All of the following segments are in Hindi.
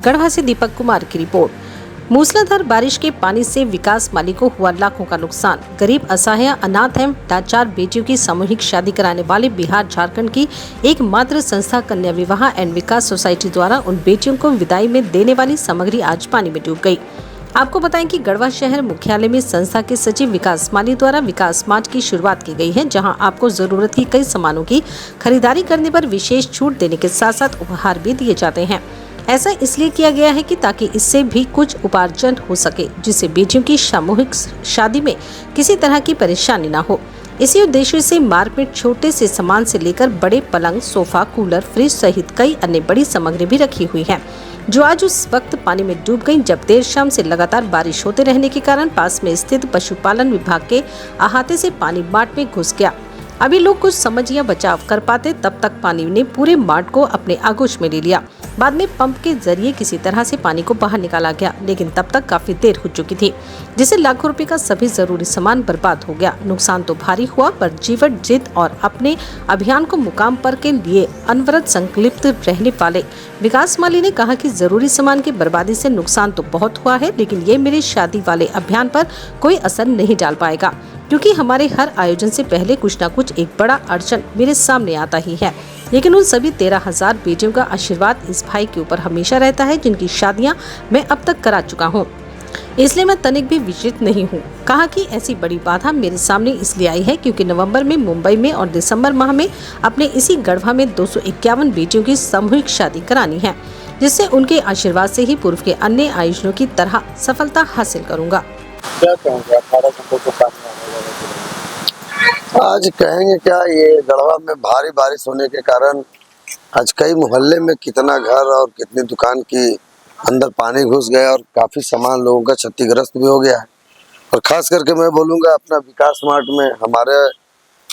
गढ़वा से दीपक कुमार की रिपोर्ट। मूसलाधार बारिश के पानी से विकास माली को हुआ लाखों का नुकसान। गरीब, असहाय, अनाथ एवं लाचार बेटियों की सामूहिक शादी कराने वाले बिहार झारखंड की एकमात्र संस्था कन्या विवाह एंड विकास सोसाइटी द्वारा उन बेटियों को विदाई में देने वाली सामग्री आज पानी में डूब गई। आपको बताएं कि गढ़वा शहर मुख्यालय में संस्था के सचिव विकास माली द्वारा विकास मार्ट की शुरुआत की गई है, जहां आपको जरूरत की कई सामानों की खरीदारी करने पर विशेष छूट देने के साथ साथ उपहार भी दिए जाते हैं। ऐसा इसलिए किया गया है कि ताकि इससे भी कुछ उपार्जन हो सके, जिससे बेटियों की सामूहिक शादी में किसी तरह की परेशानी न हो। इसी उद्देश्य से मार्ट में छोटे से सामान से लेकर बड़े पलंग, सोफा, कूलर, फ्रिज सहित कई अन्य बड़ी सामग्री भी रखी हुई है, जो आज उस वक्त पानी में डूब गई जब देर शाम से लगातार बारिश होते रहने के कारण पास में स्थित पशुपालन विभाग के अहाते से पानी मार्ट में घुस गया। अभी लोग कुछ समझ या बचाव कर पाते, तब तक पानी ने पूरे मार्ट को अपने आगोश में ले लिया। बाद में पंप के जरिए किसी तरह से पानी को बाहर निकाला गया, लेकिन तब तक काफी देर हो चुकी थी, जिससे लाखों रुपए का सभी जरूरी सामान बर्बाद हो गया। नुकसान तो भारी हुआ, पर जीवन जिद और अपने अभियान को मुकाम पर के लिए अनवरत संकल्पित रहने वाले विकास माली ने कहा कि जरूरी सामान की बर्बादी से नुकसान तो बहुत हुआ है, लेकिन ये मेरे शादी वाले अभियान पर कोई असर नहीं डाल पाएगा, क्योंकि हमारे हर आयोजन से पहले कुछ न कुछ एक बड़ा अड़चन मेरे सामने आता ही है। लेकिन उन सभी 13,000 बेटियों का आशीर्वाद इस भाई के ऊपर हमेशा रहता है, जिनकी शादियां मैं अब तक करा चुका हूं। इसलिए मैं तनिक भी विचलित नहीं हूं। कहा कि ऐसी बड़ी बाधा मेरे सामने इसलिए आई है क्योंकि नवंबर में मुंबई में और दिसंबर माह में अपने इसी गढ़वा में 251 बेटियों की सामूहिक शादी करानी है, जिससे उनके आशीर्वाद से ही पूर्व के अन्य आयोजनों की तरह सफलता हासिल करूँगा। क्या कहेंगे 18 घंटों को पानी आज कहेंगे क्या, ये गढ़वा में भारी बारिश होने के कारण आज कई मोहल्ले में कितना घर और कितनी दुकान की अंदर पानी घुस गया और काफी सामान लोगों का क्षतिग्रस्त भी हो गया है। और खास करके मैं बोलूँगा अपना विकास मार्ट में हमारे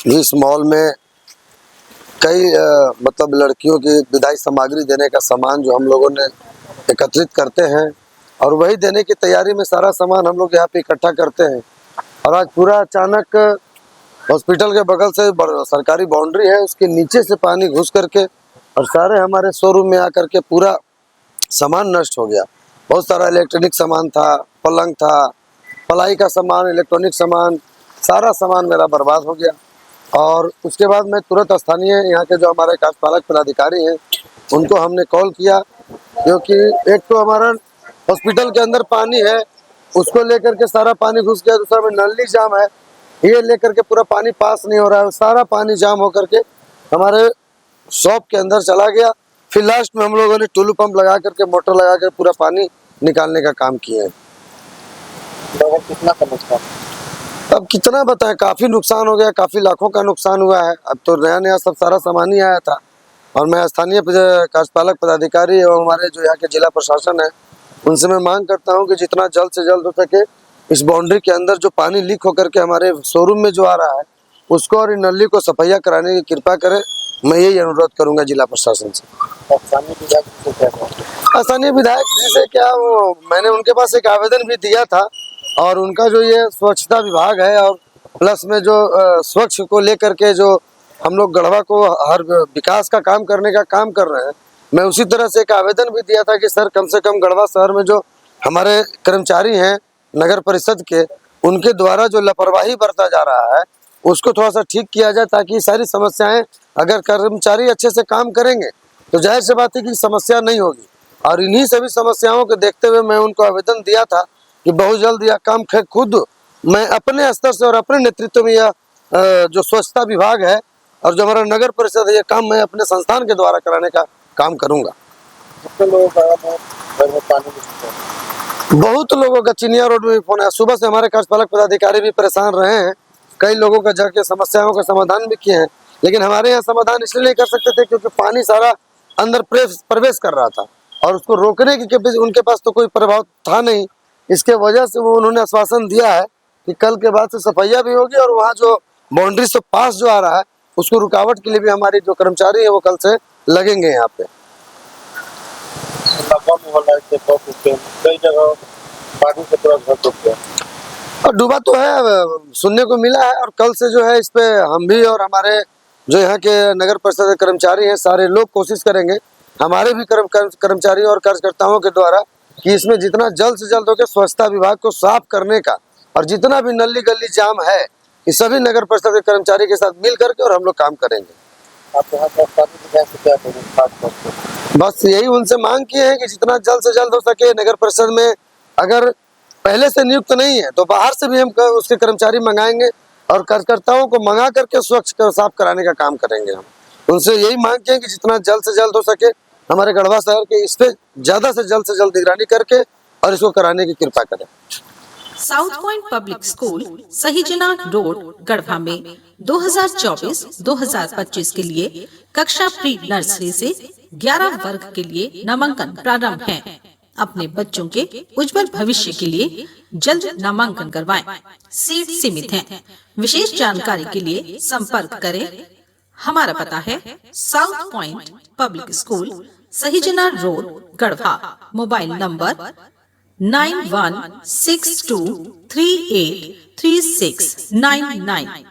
भी इस मॉल में कई मतलब लड़कियों की विदाई सामग्री देने का सामान जो हम लोगों ने एकत्रित करते हैं और वही देने की तैयारी में सारा सामान हम लोग यहाँ पे इकट्ठा करते हैं। और आज पूरा अचानक हॉस्पिटल के बगल से सरकारी बाउंड्री है, उसके नीचे से पानी घुस करके और सारे हमारे शोरूम में आकर के पूरा सामान नष्ट हो गया। बहुत सारा इलेक्ट्रॉनिक सामान था, पलंग था, पलाई का सामान, इलेक्ट्रॉनिक सामान, सारा सामान मेरा बर्बाद हो गया। और उसके बाद मैं तुरंत स्थानीय यहाँ के जो हमारे कार्यपालक पदाधिकारी हैं उनको हमने कॉल किया, क्योंकि एक तो हमारा हॉस्पिटल के अंदर पानी है, उसको लेकर के सारा पानी घुस गया, दूसरा में नली जाम है, ये लेकर के पूरा पानी पास नहीं हो रहा है, सारा पानी जाम होकर के हमारे शॉप के अंदर चला गया। फिर लास्ट में हम लोगों ने टुल्लू पंप लगा करके मोटर लगा कर पूरा पानी निकालने का काम किया है। कितना का नुकसान? अब कितना बताएं, काफी नुकसान हो गया, काफी लाखों का नुकसान हुआ है। अब तो नया नया सब सारा सामान ही आया था और मैं स्थानीय कार्यपालक पदाधिकारी एवं हमारे जो यहाँ के जिला प्रशासन है उनसे मैं मांग करता हूँ कि जितना जल्द से जल्द हो सके इस बाउंड्री के अंदर जो पानी लीक होकर के हमारे शोरूम में जो आ रहा है उसको और इन नली को सफाइया कराने की कृपा करें, मैं यही अनुरोध करूंगा जिला प्रशासन से। स्थानीय विधायक जी से क्या, वो मैंने उनके पास एक आवेदन भी दिया था और उनका जो ये स्वच्छता विभाग है और प्लस में जो स्वच्छ को लेकर के जो हम लोग गढ़वा को हर विकास का काम करने का काम कर रहे हैं, मैं उसी तरह से एक आवेदन भी दिया था कि सर कम से कम गढ़वा शहर में जो हमारे कर्मचारी हैं नगर परिषद के, उनके द्वारा जो लापरवाही बरता जा रहा है उसको थोड़ा सा ठीक किया जाए, ताकि सारी समस्याएं, अगर कर्मचारी अच्छे से काम करेंगे तो जाहिर सी बात है कि समस्या नहीं होगी। और इन्हीं सभी समस्याओं को देखते हुए मैं उनको आवेदन दिया था कि बहुत जल्द यह काम खुद मैं अपने स्तर से और अपने नेतृत्व में यह जो स्वच्छता विभाग है और जो हमारा नगर परिषद है, यह काम मैं अपने संस्थान के द्वारा कराने का काम करूँगा। बहुत लोगों का चिनिया रोड में भी फोन है, सुबह से हमारे कार्यपालक पदाधिकारी भी परेशान रहे हैं, कई लोगों का जाके समस्याओं का समाधान भी किए हैं, लेकिन हमारे यहाँ समाधान इसलिए नहीं कर सकते थे क्योंकि पानी सारा अंदर प्रवेश कर रहा था और उसको रोकने की उनके पास तो कोई प्रभाव था नहीं। इसके वजह से वो उन्होंने आश्वासन दिया है कि कल के बाद से सफाइया भी होगी और वहाँ जो बाउंड्री से पास जो आ रहा है उसको रुकावट के लिए भी हमारे जो कर्मचारी है वो कल से लगेंगे यहाँ पे। कई जगह पानी से पूरा घर डूब गया और डूबा तो है, सुनने को मिला है। और कल से जो है इस पे हम भी और हमारे जो यहाँ के नगर परिषद के कर्मचारी हैं सारे लोग कोशिश करेंगे, हमारे भी कर्मचारियों और कार्यकर्ताओं के द्वारा कि इसमें जितना जल्द से जल्द हो के स्वच्छता विभाग को साफ करने का, और जितना भी नली गली जाम है ये सभी नगर परिषद के कर्मचारी के साथ मिल करके और हम लोग काम करेंगे। आप यहाँ पर पानी विभाग से क्या करेंगे खास तौर पर? बस यही उनसे मांग किए हैं कि जितना जल्द से जल्द हो सके नगर परिषद में, अगर पहले से नियुक्त नहीं है तो बाहर से भी हम उसके कर्मचारी मंगाएंगे और कार्यकर्ताओं को मंगा करके स्वच्छ साफ कराने का काम करेंगे। हम उनसे यही मांग किए कि जितना जल्द से जल्द हो सके हमारे गढ़वा शहर के इस पे ज्यादा से जल्द निगरानी करके और इसको कराने की कृपा करें। South point public school Sahijana road Garhwa में 2024-2025 के लिए कक्षा प्री नर्सरी से 11 वर्ग के लिए नामांकन प्रारंभ है। अपने बच्चों के उज्जवल भविष्य के लिए जल्द नामांकन करवाएं। सीट सीमित हैं। विशेष जानकारी के लिए संपर्क करें। हमारा पता है south point public school Sahijana road Garhwa. Mobile number 9162383699।